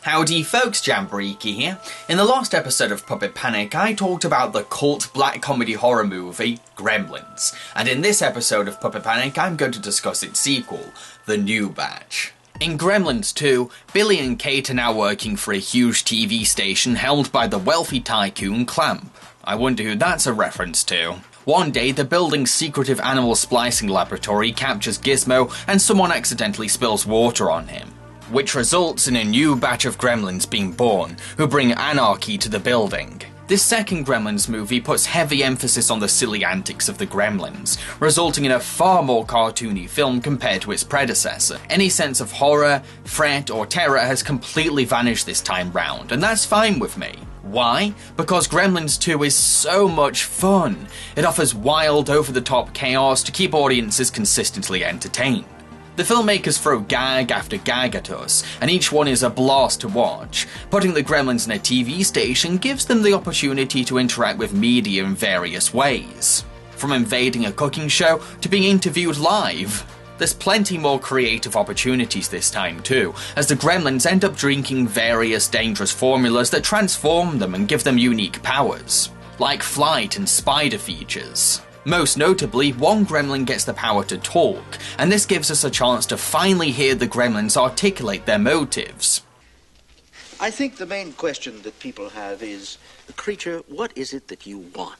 Howdy folks, Jamboree here. In the last episode of Puppet Panic, I talked about the cult black comedy horror movie, Gremlins. And in this episode of Puppet Panic, I'm going to discuss its sequel, The New Batch. In Gremlins 2, Billy and Kate are now working for a huge TV station held by the wealthy tycoon Clamp. I wonder who that's a reference to. One day, the building's secretive animal splicing laboratory captures Gizmo and someone accidentally spills water on him, which results in a new batch of gremlins being born, who bring anarchy to the building. This second Gremlins movie puts heavy emphasis on the silly antics of the gremlins, resulting in a far more cartoony film compared to its predecessor. Any sense of horror, threat, or terror has completely vanished this time round, and that's fine with me. Why? Because Gremlins 2 is so much fun. It offers wild, over-the-top chaos to keep audiences consistently entertained. The filmmakers throw gag after gag at us, and each one is a blast to watch. Putting the Gremlins in a TV station gives them the opportunity to interact with media in various ways. From invading a cooking show to being interviewed live. There's plenty more creative opportunities this time too, as the Gremlins end up drinking various dangerous formulas that transform them and give them unique powers, like flight and spider features. Most notably, one gremlin gets the power to talk, and this gives us a chance to finally hear the gremlins articulate their motives. I think the main question that people have is, Creature, what is it that you want?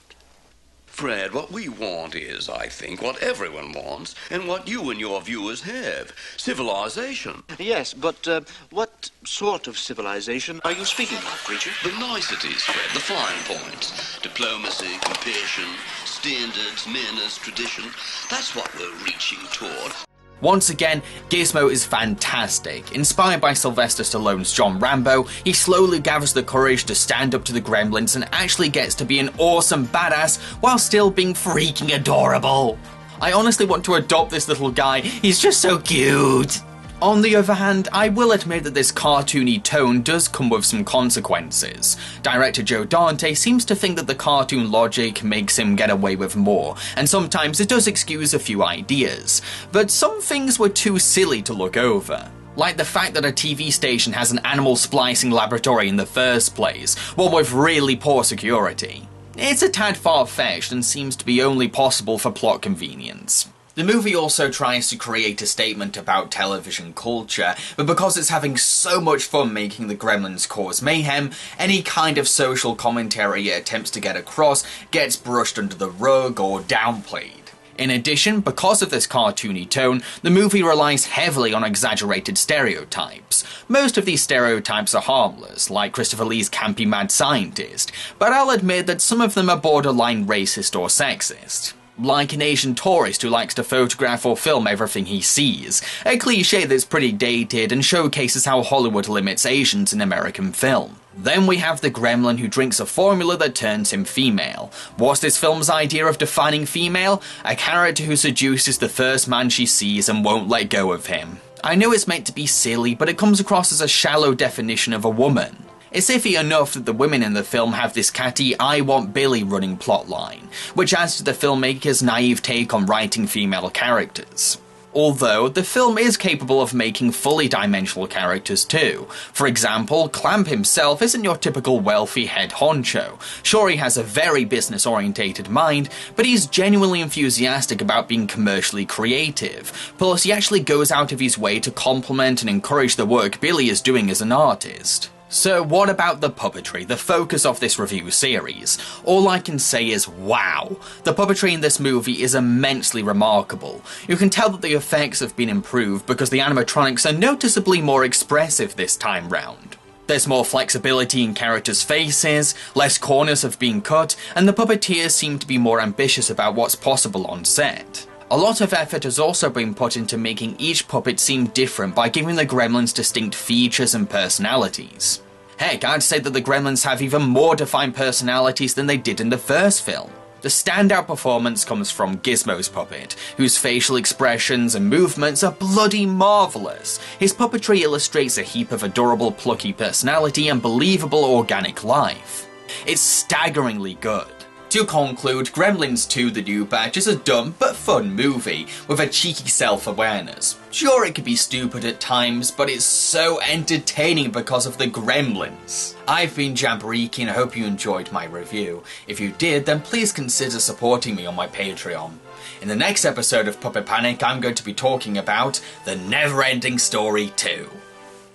Fred, what we want is, I think, what everyone wants, and what you and your viewers have. Civilization. Yes, but what sort of civilization are you speaking of, Creature? The niceties, Fred, the fine points. Diplomacy, compassion, standards, manners, tradition. That's what we're reaching toward. Once again, Gizmo is fantastic. Inspired by Sylvester Stallone's John Rambo, he slowly gathers the courage to stand up to the gremlins and actually gets to be an awesome badass while still being freaking adorable. I honestly want to adopt this little guy, he's just so cute. On the other hand, I will admit that this cartoony tone does come with some consequences. Director Joe Dante seems to think that the cartoon logic makes him get away with more, and sometimes it does excuse a few ideas, but some things were too silly to look over. Like the fact that a TV station has an animal splicing laboratory in the first place, one with really poor security. It's a tad far-fetched and seems to be only possible for plot convenience. The movie also tries to create a statement about television culture, but because it's having so much fun making the gremlins cause mayhem, any kind of social commentary it attempts to get across gets brushed under the rug or downplayed. In addition, because of this cartoony tone, the movie relies heavily on exaggerated stereotypes. Most of these stereotypes are harmless, like Christopher Lee's campy mad scientist, but I'll admit that some of them are borderline racist or sexist. Like an Asian tourist who likes to photograph or film everything he sees, a cliche that's pretty dated and showcases how Hollywood limits Asians in American film. Then we have the gremlin who drinks a formula that turns him female. What's this film's idea of defining female? A character who seduces the first man she sees and won't let go of him. I know it's meant to be silly, but it comes across as a shallow definition of a woman. It's iffy enough that the women in the film have this catty "I want Billy" running plotline, which adds to the filmmaker's naive take on writing female characters. Although, the film is capable of making fully dimensional characters too. For example, Clamp himself isn't your typical wealthy head honcho. Sure, he has a very business-orientated mind, but he's genuinely enthusiastic about being commercially creative. Plus, he actually goes out of his way to compliment and encourage the work Billy is doing as an artist. So what about the puppetry, the focus of this review series? All I can say is wow. The puppetry in this movie is immensely remarkable. You can tell that the effects have been improved because the animatronics are noticeably more expressive this time round. There's more flexibility in characters' faces, less corners have been cut, and the puppeteers seem to be more ambitious about what's possible on set. A lot of effort has also been put into making each puppet seem different by giving the gremlins distinct features and personalities. Heck, I'd say that the gremlins have even more defined personalities than they did in the first film. The standout performance comes from Gizmo's puppet, whose facial expressions and movements are bloody marvellous. His puppetry illustrates a heap of adorable plucky personality and believable organic life. It's staggeringly good. To conclude, Gremlins 2 The New Batch is a dumb but fun movie with a cheeky self-awareness. Sure, it can be stupid at times, but it's so entertaining because of the Gremlins. I've been Jamboree, and I hope you enjoyed my review. If you did, then please consider supporting me on my Patreon. In the next episode of Puppet Panic, I'm going to be talking about The Never-Ending Story 2.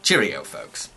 Cheerio, folks.